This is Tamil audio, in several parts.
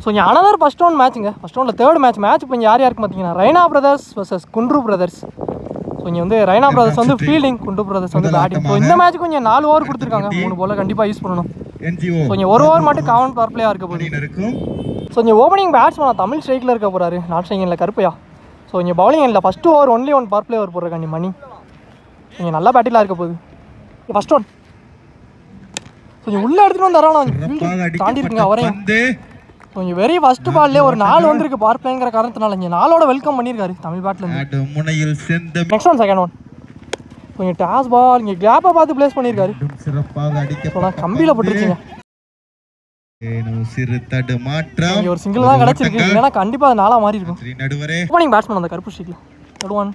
ஸோ இங்கே அனதர் ஃபஸ்ட் ரவுண்ட் மேட்ச்சுங்க. ஃபஸ்ட் ரவுண்டில் தேர்ட் மேட்ச் இப்போ இங்கே யார் யாருக்கு பார்த்தீங்கன்னா Raina brothers versus Kundru brothers. So இங்கே வந்து ரைனா பிரதர்ஸ் வந்து ஃபீல்டிங், குண்ட்ரு பிரதர்ஸ் வந்து பேட்டிங். ஸோ இந்த மேட்ச்சுக்கு கொஞ்சம் 4 ஓவர் கொடுத்துருக்காங்க. 3 பால் கண்டிப்பாக யூஸ் பண்ணணும். ஸோ இங்கே 1 ஓவர் மட்டும் காமன் பவர் பிளேயாக இருக்க போகுது. ஸோ இங்கே ஓப்பனிங் பேட்ஸ்மேன் தமிழ் ஸ்ட்ரைக்கில் இருக்க போகிறாரு, நாட் ஸ்ட்ரைக்கில் கருப்பையா. ஸோ இங்கே பவுலிங் இல்லை, first over only 1 power play over போடுறாங்க மணி. இங்கே நல்லா பேட்டிலாக இருக்க போகுது. ஃபஸ்ட் ஒன் கொஞ்சம் உள்ளே எடுத்துகிட்டு வந்து தரான், தாண்டி இருக்குங்க அவரையும். கொஞ்சம் வெரி ஃபர்ஸ்ட் பால்லே ஒரு 4 வந்திருக்கு பவர் பிளேங்கிற காரணத்தினால இங்கே 4ஓட வெல்கம் பண்ணியிருக்காரு தமிழ் பேட்லேருந்து. நெக்ஸ்ட் ஒன் செகண்ட் ஒன் கொஞ்சம் டாஸ் பால் இங்கே கேப்பை பார்த்து பிளேஸ் பண்ணியிருக்காரு. கம்பியில் போட்டுருச்சுங்க. ஒரு சிங்கிள் தான் கிடச்சிருக்கு, இல்லைன்னா கண்டிப்பாக அது 4ஆக மாறி இருக்கும். ஓப்பனிங் பேட்ஸ்மேன் அந்த கருப்பு ஸ்ட்ரீக்கில் தேர்ட் ஒன்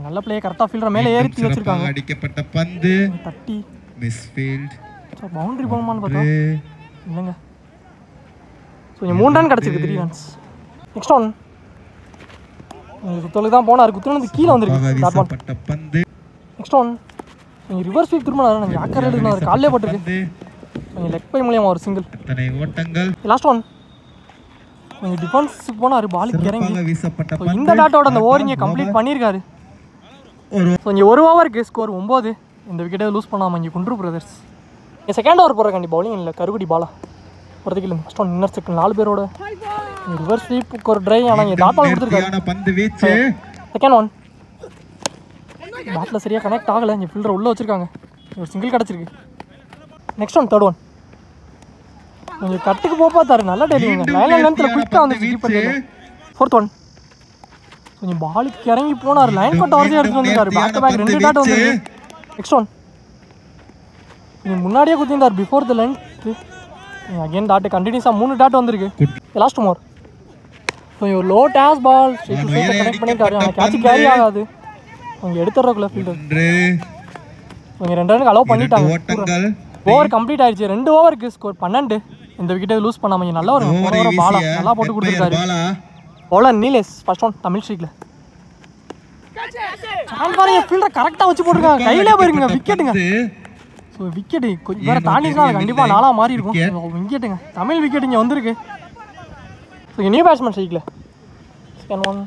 நல்ல பிளே, கரெக்டாக ஃபீல்டர் மேலே ஏறி வச்சிருக்காங்க. அடிக்கப்பட்ட பந்து தட்டி மிஸ்ஃபீல்ட். பவுண்டரி போகணுமான்னு பார்த்தா இல்லைங்க. ஸோ இங்கே 3 ரன் கிடச்சிருக்கு, 3 ரன்ஸ். நெக்ஸ்ட் ஒன் குத்தலுக்கு தான் போனார், குத்துல வந்து கீழே வந்துருக்கு. நெக்ஸ்ட் ஒன் நீங்கள் ரிவர்ஸ் ஸ்வீப் திரும்பினாரு, நாங்கள் யாக்கர் எடுக்கணும், காலையே போட்டுருக்கு. கொஞ்சம் லெக் பை மூலியமாக ஒரு சிங்கிள். லாஸ்ட் ஒன் கொஞ்சம் டிஃபென்ஸுக்கு போனார், பாலுக்கு இறங்கி. இந்த டாட்டோட அந்த ஓவர் இங்கே கம்ப்ளீட் பண்ணியிருக்காரு. ஸோ இங்கே 1 ஓவருக்கு ஸ்கோர் 9. இந்த விக்கெட்டை லூஸ் பண்ணாமல் இங்கே குண்ட்ரு பிரதர்ஸ். இங்கே செகண்ட் ஓவர் போடுற கண்டி பவுலிங் இல்லை, கருகுடி பாலா ஒருத்துக்கு இல்லை. ஃபஸ்ட் ஒன் இன்னர் செகண்ட் 4 பேரோட ரிவர்ஸ் ஸ்வீப்புக்கு ஒரு ட்ரை, ஆனால் இங்கே டாட் பால் கொடுத்துருக்காரு. செகண்ட் ஒன் பேட்டில் சரியாக கனெக்ட் ஆகலை, இங்கே ஃபீல்டர் உள்ளே வச்சுருக்காங்க, ஒரு சிங்கிள் கிடச்சிருக்கு. நெக்ஸ்ட் ஒன் தேர்ட் ஒன் கொஞ்சம் கட்டுக்கு பார்த்தாரு, நல்லா டெலிங்க லைன் லென்த்தில் குயிக்காக வந்து கீப் பண்ணிட்டு. ஃபோர்த் ஒன் கொஞ்சம் பாலுக்கு இறங்கி போனார், லைன் கட்ட வரைக்கும் எடுத்துகிட்டு வந்துருக்காரு. பேக் டு பேக் 2 டாட் வந்துருக்கு. நெக்ஸ்ட் ஒன் நீங்கள் முன்னாடியே குத்திருந்தார் before the length. Again dot கண்டினியூஸாக 3 டாட் வந்திருக்கு. லாஸ்ட் மோர் கொஞ்சம் ஒரு லோ டேஸ் பால் கனெக்ட் பண்ணிட்டாரு, ஆனால் கேட்ச் கேரி ஆகாது. கொஞ்சம் எடுத்துடுறக்குள்ள ஃபீல்டர் கொஞ்சம் 2 ரனுக்கு அலோவ் பண்ணிட்டாங்க. ஓவர் கம்ப்ளீட் ஆயிடுச்சு. 2 ஓவருக்கு ஸ்கோர் 12. இந்த விக்கெட்டை லூஸ் பண்ணாமல் நல்லா ஒரு பாலா நல்லா போட்டு கொடுத்துருக்காரு. Bowler Neelesh first one Tamil ஸ்ட்ரீக்கில். ஃபீல்டர் கரெக்டாக வச்சு போட்டுருக்காங்க, கையிலே போயிருக்குங்க விக்கெட்டுங்க. ஸோ விக்கெட்டு கொஞ்சம் வேறு தாண்டிச்சுன்னா அது கண்டிப்பாக 4ஆக மாறி இருக்கும். விக்கெட்டுங்க தமிழ் விக்கெட் இங்கே வந்திருக்கு. ஸோ இங்கே நியூ பேட்ஸ்மேன் ஸ்ட்ரைக்கில் செகண்ட் ஒன்.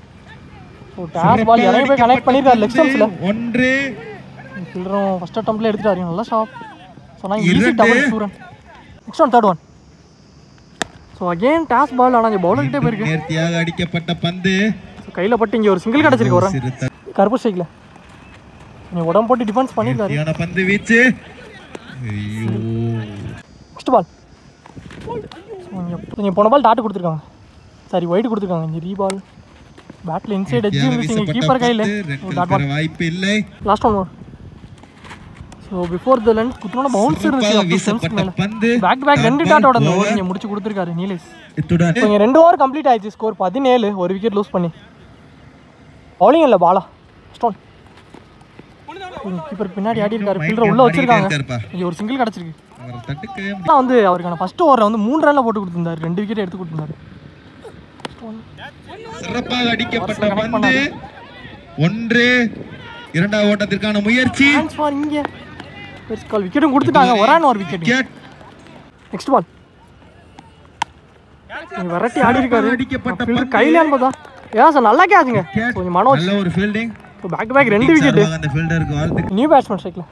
ஸோ டேஸ் பால் இறங்கி போய் கனெக்ட் பண்ணியிருக்காரு லெக் ஸ்டம்ப்ஸில். ஃபீல்டரும் ஃபஸ்ட் அட்டம்ப்ட்ல எடுத்துட்டாரு, நல்லா ஷாப். ஸோ நான் easy double 2 run. Next one third one. So again toss ball, ஆனால் இங்கே பவுலர்கிட்டே போயிருக்கு. நேர்த்தியாக அடிக்கப்பட்ட பந்து கையில் பட்டு இங்கே ஒரு சிங்கிள் கிடச்சிருக்கு. ஒரு கருப்பு ஸ்ட்ரைக்கில் நீங்கள் உடம்பு போட்டு டிஃபென்ஸ் பண்ணியிருக்காரு. பந்து வீச்சு. நெக்ஸ்ட் பால் நீங்கள் போன பால் டாட்டு கொடுத்துருக்காங்க, சாரி ஒயிட் கொடுத்துருக்காங்க. இங்கே ரீபால் பேட்டில் இன்சைட் எட்ஜ் இருந்துச்சு கீப்பர் கையில், டாட் பால் வாய்ப்பு இல்லை. Last one. So before the length குத்துனோட பவுன்ஸ் இருந்துச்சு மேலே. பேக் டு பேக் 2 டாட்டோட அந்த ஓவர் இங்கே முடிச்சு கொடுத்துருக்காரு நீலேஷ். இங்கே 2 ஓவர் கம்ப்ளீட் ஆயிடுச்சு, ஸ்கோர் 17. ஒரு விக்கெட் லூஸ் பண்ணி பவுலிங் இல்லை பாலா. ஸ்டோன் கீப்பர் பின்னாடி ஆடி இருக்காரு, ஃபீல்டர் உள்ளே வச்சிருக்காங்க. இங்கே ஒரு சிங்கிள் கிடச்சிருக்கு. ஆனால் வந்து அவருக்கான ஃபர்ஸ்ட் ஓவரில் வந்து 3 ரனில் போட்டு கொடுத்துருந்தாரு, 2 விக்கெட் எடுத்து கொடுத்துருந்தாரு. சிறப்பாக அடிக்கப்பட்ட பந்து 1. இரண்டாவது ஓட்டத்திற்கான முயற்சி. இங்கே விக்கெட்டும் கொடுத்துட்டாங்க, ஒரு விக்கெட். நெக்ஸ்ட் பால் வெரைட்டி ஆடி இருக்காரு, கையில அனுப்பதா சார் நல்லா கேட்சுங்க. கொஞ்சம் மனோஜ் ஒரு fielding. Back to back 2 wicket. அந்த ஃபீல்டருக்கு வாழ்த்து. நியூ பேட்ஸ்மேன் ஸ்ட்ரைக்ல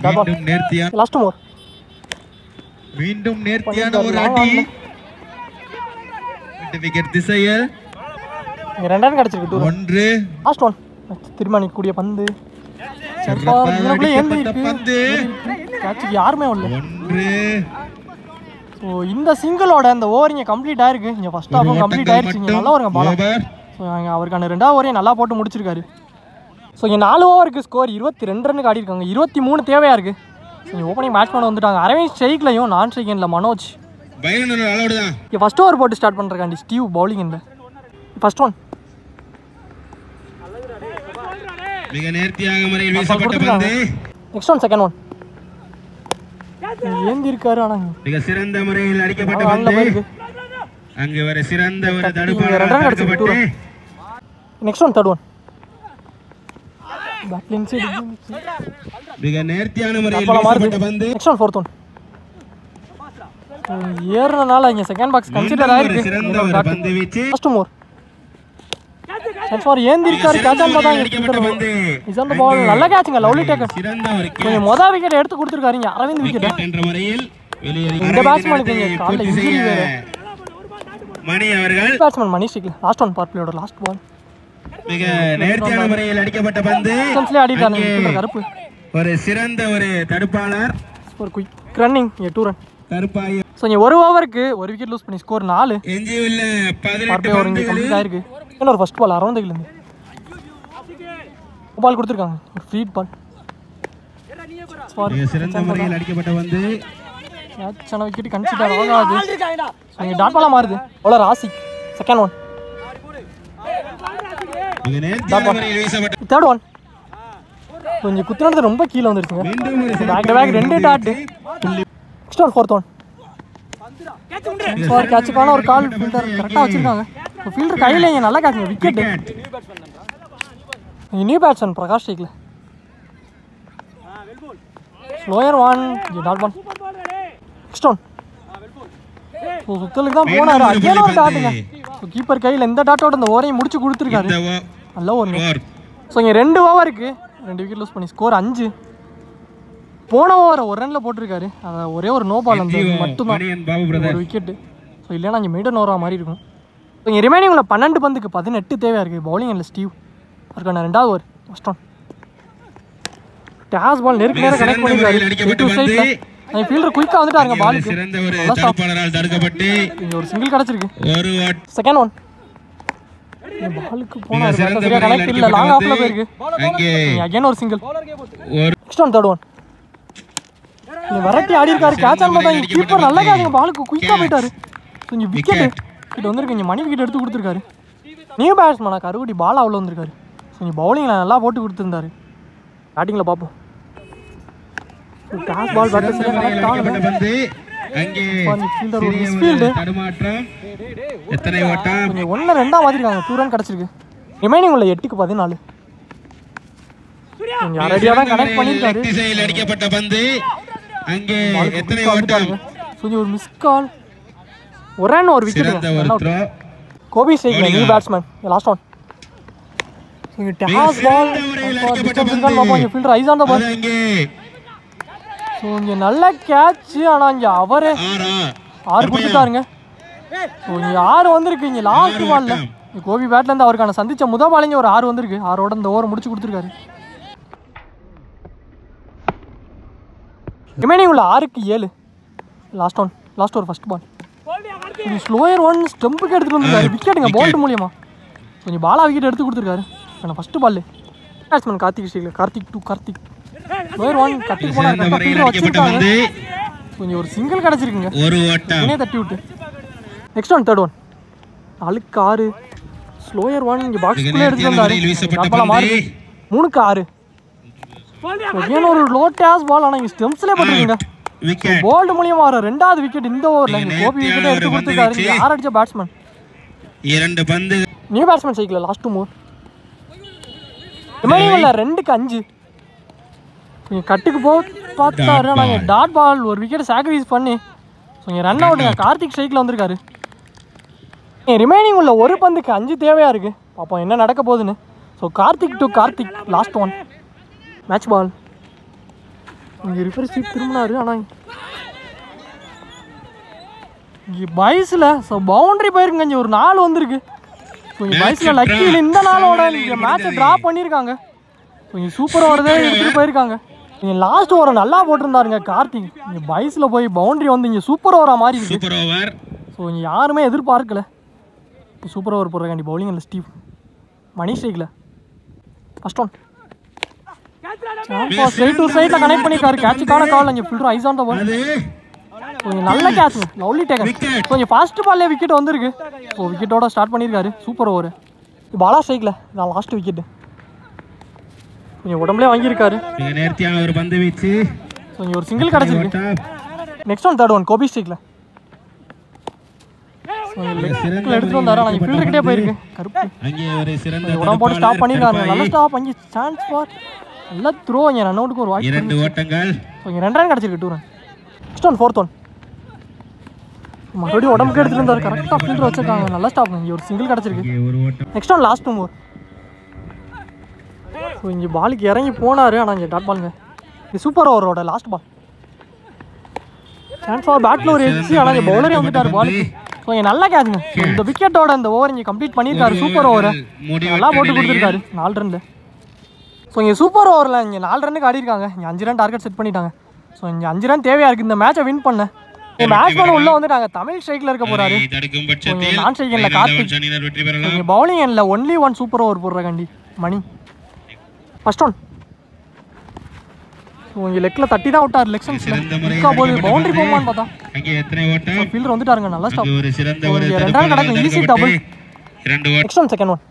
மீண்டும் நேர்த்தியான லாஸ்ட் ஓவர். மீண்டும் நேர்த்தியான ஒரு அடி. 2 விக்கெட் திசையில் இங்க 2 ரன் கிடைச்சிருக்கு. 1. லாஸ்ட் ஒன் திரும்ப நிக்கக்கூடிய பந்து. யாருமே இல்லை. ஸோ இந்த சிங்கிளோட அந்த ஓவர் இங்கே கம்ப்ளீட் ஆயிருக்கு. இங்கே ஃபர்ஸ்ட் ஹாஃபும் கம்ப்ளீட் ஆயிடுச்சு. இங்கே நல்லா வருங்க பால். ஸோ அங்கே அவருக்கான 2வது ஓவரையும் நல்லா போட்டு முடிச்சிருக்காரு. ஸோ இங்கே 4 ஓவருக்கு ஸ்கோர் 22 ரன்னுக்கு ஆடி இருக்காங்க. 23 தேவையாக இருக்குது. ஸோ இங்கே ஓப்பனிங் பேட்ஸ்மேன் வந்துட்டாங்க. அரவிந்த் ஸ்ட்ரைக்லையும் நான் ஸ்ட்ரைக்கில் மனோஜ். இங்கே ஃபர்ஸ்ட் ஓவர் போட்டு ஸ்டார்ட் பண்ணுறக்காண்டி ஸ்டீவ் பவுலிங். இந்த ஃபர்ஸ்ட் ஒன் மிக நேர்த்தியாக முறையில் வீசப்பட்ட பந்து. நெக்ஸ்ட் ஒன் செகண்ட் ஒன் ஏந்தி இருக்காரு, ஆனால் மிக சிறந்த முறையில் அடிக்கப்பட்ட பந்து. அங்கே வர சிறந்த ஒரு தடுப்பு. நெக்ஸ்ட் ஒன் தேர்ட் ஒன் மிக நேர்த்தியான முறையில் வீசப்பட்ட பந்து. நெக்ஸ்ட் ஒன் ஃபோர்த் ஒன் ஏறுறதுனால இங்கே செகண்ட் பாக்ஸ் கன்சிடர் ஆயிருக்கு. சிறந்த ஒரு பந்து வீச்சு. ஃபர்ஸ்ட் மோர் சான்ஸ் ஃபார் ஏந்திருக்காரு. கேட்ச் ஆன் பார்த்தா இஸ் ஆன் தி பால். நல்ல கேட்சுங்க, லவ்லி டேக்கர். சிறந்த ஒரு கொஞ்சம் மொதல் விக்கெட் எடுத்து கொடுத்துருக்காருங்க அரவிந்த் விக்கெட். என்ற முறையில் வெளியேறி இந்த பேட்ஸ்மேனுக்கு காலைல இன்ஜுரி வேற. மணி அவர்கள் பேட்ஸ்மேன் மணி ஸ்டிக்ல லாஸ்ட் ஒன் பார்ட் பிளேயோட லாஸ்ட் பால் மிக நேர்த்தியான முறையில் அடிக்கப்பட்ட பந்து. சென்ஸ்ல ஆடிட்டாங்க கருப்பு. ஒரு சிறந்த ஒரு தடுப்பாளர். ஒரு குயிக் ரன்னிங் 2 ரன் கருப்பாய். சோ இங்க ஒரு ஓவருக்கு ஒரு விக்கெட் லூஸ் பண்ணி ஸ்கோர் 4. எஞ்சியுள்ள 18 ஓவர் இங்க கம்ப்ளீட் ஆயிருக்கு. இன்னொரு ஃபர்ஸ்ட் பால் அரௌண்ட்ல இருந்து பால் கொடுத்திருக்காங்க. ஒரு ஃப்ரீட் பால். சிறந்த முறையில் அடிக்கப்பட்ட வந்து கேட்சான விக்கெட் கன்சிடர் ஆகாது. இங்க டாட் பாலா மாறுது. Bowler Ashik second one. மிக நேர்த்தியான முறையில் வீசப்பட்ட தேர்ட் ஒன். கொஞ்சம் குத்துனது ரொம்ப கீழ வந்துருச்சுங்க. Back to back 2 dot. Next one fourth one. For கேட்சுக்கான ஒரு கால் ஃபீல்டர் கரெக்டா வச்சிருக்காங்க. ஃபீல்டர் கையில இங்க நல்லா கேட்சுங்க விக்கெட். நியூ பேட்ஸ்மேன் பிரகாஷ் ஸ்ட்ரைக்ல slower one dot ball. Next one. சுத்தலுக்கு தான் போனாரு. அகைன் ஒரு டாட்டுங்க. கீப்பர் கையில் எந்த டாட்டோட இந்த ஓவரையும் முடிச்சு கொடுத்துருக்காரு. நல்ல ஓவர். ஸோ இங்கே 2 ஓவருக்கு 2 விக்கெட் லூஸ் பண்ணி ஸ்கோர் 5. போன ஓவரை ஒரு ரனில் போட்டிருக்காரு. அதை ஒரே ஒரு நோ பால் வந்து மட்டும்தான் ஒரு விக்கெட்டு. ஸோ இல்லைன்னா இங்கே மெய்டன் ஓவராக மாதிரி இருக்கும். ஸோ இங்கே ரிமைனிங் உள்ள 12 பந்துக்கு 18 தேவையாக இருக்குது. பவுலிங் இல்லை ஸ்டீவ் அதுக்கான 2வது ஓவர். First one. டேஸ் பால் நேருக்கு நேரம் கனெக்ட் பண்ணிருக்காரு. ஃபீல்டர் குயிக்கா வந்துட்டாருங்க பாலுக்கு. சிறந்த ஒரு தடுப்பாளரால் தடுக்கப்பட்டு இங்க ஒரு சிங்கிள் கிடைச்சிருக்கு. ஒரு செகண்ட் ஒன். பாலுக்கு போனாரு. சரியா கனெக்ட் இல்ல. லாங் ஆஃப்ல போயிருக்கு. அங்கே அகைன் ஒரு சிங்கிள். ஒரு நெக்ஸ்ட் ஒன் தேர்ட் ஒன். இங்க வரட்டி ஆடி இருக்காரு. கேட்ச் ஆன் பார்த்தா கீப்பர் நல்லா கேட்சுங்க. பாலுக்கு குயிக்கா போயிட்டாரு. இங்க விக்கெட் கிட்ட வந்திருக்கு. இங்க மணி விக்கெட் எடுத்து கொடுத்துருக்காரு. நியூ பேட்ஸ்மேனா கருகுடி பால் அவ்வளோ வந்திருக்காரு. இங்க பவுலிங்ல நல்லா போட்டு கொடுத்துருந்தாரு. பேட்டிங்ல பார்ப்போம். டாஸ் பால் பேட் சரியா கனெக்ட் ஆகல. பந்து அங்கே ஃபீல்டர் ஒரு மிஸ்ஃபீல்ட். தடுமாற்றம். எத்தனை ஓட்டம்? இங்க 1-2 மாத்திருக்காங்க. 2 ரன் கிடைச்சிருக்கு. ரிமைனிங் உள்ள 8க்கு 14. இங்க அரடியா தான் கனெக்ட் பண்ணிருக்காரு. திசையில் அடிக்கப்பட்ட பந்து அங்கே எத்தனை ஓட்டம்? சுஜி ஒரு மிஸ் கால். ஒரு ரன் ஒரு விக்கெட். சிறந்த ஒரு த்ரோ. கோபி ஸ்ட்ரைக்ல நியூ பேட்ஸ்மேன் லாஸ்ட் ஒன். இங்க டாஸ் பால் டிஸ்டன்ஸ் கால் பாப்போம். இங்க fielder eyes on the ball. அங்கே ஸோ இங்கே நல்ல கேட்ச். ஆனால் இங்கே அவரே 6 கொடுத்துட்டாருங்க. ஸோ இங்கே 6 வந்திருக்கு. இங்கே லாஸ்ட் பாலில் கோபி பேட்லேருந்து அவருக்கான சந்திச்ச முதல் பால் இங்கே ஒரு 6 வந்திருக்கு. 6ஓட இந்த ஓவர் முடிச்சு கொடுத்துருக்காரு. ரிமைனிங் உள்ள 6க்கு 7. Last one. லாஸ்ட் ஒரு ஃபர்ஸ்ட் பால். இது ஸ்லோயர் ஒன் ஸ்டெம்புக்கு எடுத்துகிட்டு வந்துருக்காரு. விக்கெட்டுங்க போல்ட் மூலியமா. கொஞ்சம் பாலா விக்கெட் எடுத்து கொடுத்துருக்காரு. ஆனால் ஃபர்ஸ்ட் பால் பேட்ஸ்மேன் கார்த்திக் ஸ்ட்ரைக்ல Karthik to Karthik slower one கட்டி போனாரு. வச்சிருக்காங்க. கொஞ்சம் ஒரு சிங்கிள் கிடைச்சிருக்குங்க. ஒரு ஓட்டம் உடனே தட்டி விட்டு. Next one third one. 4க்கு 6. ஸ்லோயர் ஒன் இங்கே பாக்ஸ்குள்ளே எடுத்து வந்தாரு. 3க்கு 6. ஏன்னா ஒரு லோ டேஸ் பால். ஆனால் இங்கே ஸ்டெம்ஸ்லேயே போட்டுருக்குங்க. போல்டு மூலியமா வர 2வது விக்கெட் இந்த ஓவரில். இங்கே கோபி விக்கெட்டை எடுத்து கொடுத்துருக்காரு. இங்கே 6 அடிச்ச பேட்ஸ்மேன். 2 பந்து new batsman cycle last 2 Moore. Remaining உள்ள 2க்கு 5. நீங்கள் கட்டுக்கு பார்த்தாரு. நாங்கள் டாட் பால் ஒரு விக்கெட் சாக்ரிஃபைஸ் பண்ணி நீங்கள் ரன் அவுட்டுங்க. கார்த்திக் ஸ்ட்ரைக்கில் வந்திருக்காரு. ரிமைனிங் உள்ள ஒரு பந்துக்கு 5 தேவையாக இருக்குது. பார்ப்போம் என்ன நடக்க போகுதுன்னு. So Karthik to Karthik last one. Match ball. இங்கே ரிஃபர் சீட் திரும்பினாரு. ஆனால் இங்கே பைஸில் ஸோ பவுண்டரி போயிருக்குங்க. இங்கே ஒரு 4 வந்திருக்கு. கொஞ்சம் பைஸில் லக்கியில் இந்த நாளோட இங்கே மேட்சை ட்ரா பண்ணியிருக்காங்க. கொஞ்சம் சூப்பர் ஓவரதே எடுத்துகிட்டு போயிருக்காங்க. இங்கே லாஸ்ட் ஓவரை நல்லா போட்டிருந்தாருங்க கார்த்திக். இங்கே பைஸில் போய் பவுண்டரி வந்து இங்கே சூப்பர் ஓவராக மாறி இருக்கு. ஸோ இங்கே யாருமே எதிர்பார்க்கல சூப்பர் ஓவர் போடுறக்காண்டி. பவுலிங் இல்லை ஸ்டீவ் மணி ஸ்ட்ரைக்கில் ஃபர்ஸ்ட் ஒன். ஸ்ட்ரைட் டு ஸ்ட்ரைட்டில் கனெக்ட் பண்ணியிருக்காரு. கேட்சுக்கான கால். இங்கே fielder eyes on the ball. கொஞ்சம் நல்ல கேட்ச் லவ்லி டேக்கன். கொஞ்சம் ஃபர்ஸ்ட் பால்லே விக்கெட் வந்திருக்கு. ஸோ விக்கெட்டோட ஸ்டார்ட் பண்ணியிருக்காரு. Super over. பாலா ஸ்ட்ரைக்கில் நான் லாஸ்ட் விக்கெட்டு. கொஞ்சம் உடம்புலேயே வாங்கியிருக்காரு. நேர்த்தியான ஒரு பந்து வீச்சு. கொஞ்சம் ஒரு சிங்கிள் கிடச்சிருக்கு. Next one third one Gopi ஸ்ட்ரைக்கில் எடுத்துட்டு வந்தாரு. ஆனால் ஃபீல்டர்கிட்டே போயிருக்கு கருப்பு. உடம்பு போட்டு ஸ்டாப் பண்ணியிருக்காரு. நல்ல ஸ்டாப். அங்கே சான்ஸ் ஃபார் நல்ல த்ரோ. இங்கே ரன் அவுட்டுக்கு ஒரு வாய்ப்பு. 2 ஓட்டங்கள். ஸோ இங்கே 2 ரன் கிடச்சிருக்கு. 2 run. Next one fourth one. மறுபடியும் உடம்புக்கு எடுத்துகிட்டு இருந்தார். கரெக்டாக ஃபீல்டர் வச்சிருக்காங்க. நல்லா ஸ்டாப். இங்கே ஒரு சிங்கிள் கிடச்சிருக்கு. Next one last 2 more. So இங்கே பாலுக்கு இறங்கி போனார். ஆனால் இங்கே டாட் பாலுங்க. இது சூப்பர் ஓவரோட லாஸ்ட் பால். சான்ஸ் ஃபார் பேட்டில் ஒரு எட்ஜ். ஆனால் இங்கே பவுலரே வந்துட்டார் பாலுக்கு. ஸோ இங்கே நல்லா கேட்சுங்க. இந்த விக்கெட்டோட இந்த ஓவர் இங்கே கம்ப்ளீட் பண்ணியிருக்காரு. சூப்பர் ஓவரை நல்லா போட்டு கொடுத்துருக்காரு 4 ரனில். ஸோ இங்கே சூப்பர் ஓவரில் இங்கே 4 ரன்னுக்கு ஆடிருக்காங்க. இங்கே 5 ரன் டார்கெட் செட் பண்ணிட்டாங்க. ஸோ இங்கே 5 ரன் தேவையாக இருக்குது இந்த மேட்சை வின் பண்ண. பேட்ஸ்மேன் உள்ள வந்துட்டாங்க. தமிழ் ஸ்ட்ரைக்கில் இருக்க போறாரு. நான் ஸ்ட்ரைக்கில் கார்த்திக். இங்கே பவுலிங் எண்ணில் ஒன்லி 1 சூப்பர் ஓவர் போடுற கண்டி மணி. First one. ஸோ இங்கே லெக்கில் தட்டி தான் விட்டார். லெக்ஷன்ஸில் நிற்கா போது பவுண்டரி போமான்னு பார்த்தா ஃபீல்டர் வந்துட்டாருங்க. நல்லா ஸ்டாப். 2 ரன் கிடக்கும். Easy double. Next one second one.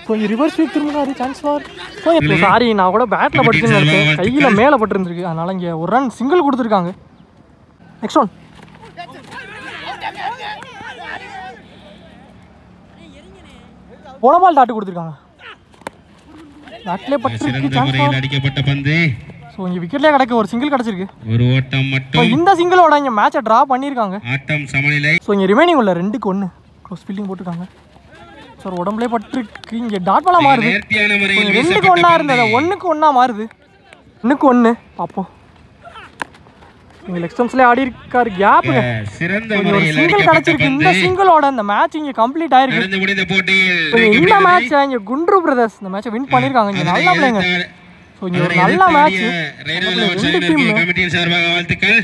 So இங்கே ரிவர்ஸ் ஸ்வீப் திரும்பினாரு. Chance for. ஸோ இப்போ சாரி நான் கூட பேட்டில் பட்டுச்சுன்னு நினைச்சேன். கையில் மேலே பட்டுருந்துருக்கு. அதனால் இங்கே ஒரு ரன் சிங்கிள் கொடுத்துருக்காங்க. Next one. போன பால் டாட்டு கொடுத்துருக்காங்க. பேட்லேயே பட்டுருக்கு. Chance for. அடிக்கப்பட்ட பந்து. ஸோ இங்கே விக்கெட்லேயே கிடக்கு. ஒரு சிங்கிள் கிடச்சிருக்கு. ஒரு ஓட்டம் மட்டும். இந்த சிங்கிளோட இங்கே மேட்சை ட்ரா பண்ணியிருக்காங்க. ஆட்டம் சமநிலை. ஸோ இங்கே ரிமைனிங் உள்ள 2க்கு 1 க்ளோஸ் ஃபீல்டிங் போட்டுருக்காங்க. சார் உடம்புலேயே பட்டுருக்கு. இங்கே டாட் பாலாக மாறுது. 2க்கு 1 இருந்தது 1க்கு 1 மாறுது. 1க்கு 1 பார்ப்போம். இங்கே லெக் ஸ்டம்ப்ஸ்லேயே ஆடி இருக்காரு. கேப்புங்க. ஒரு சிங்கிள் கிடச்சிருக்கு. இந்த சிங்கிளோட இந்த மேட்ச் இங்கே கம்ப்ளீட் ஆயிருக்கு. இந்த மேட்ச் இங்கே குண்ட்ரு பிரதர்ஸ் இந்த மேட்சை வின் பண்ணியிருக்காங்க. இங்கே நல்லா பிள்ளைங்க. ஸோ இங்கே ஒரு நல்ல மேட்ச். 2 டீம் சார்பாக வாழ்த்துக்கள்.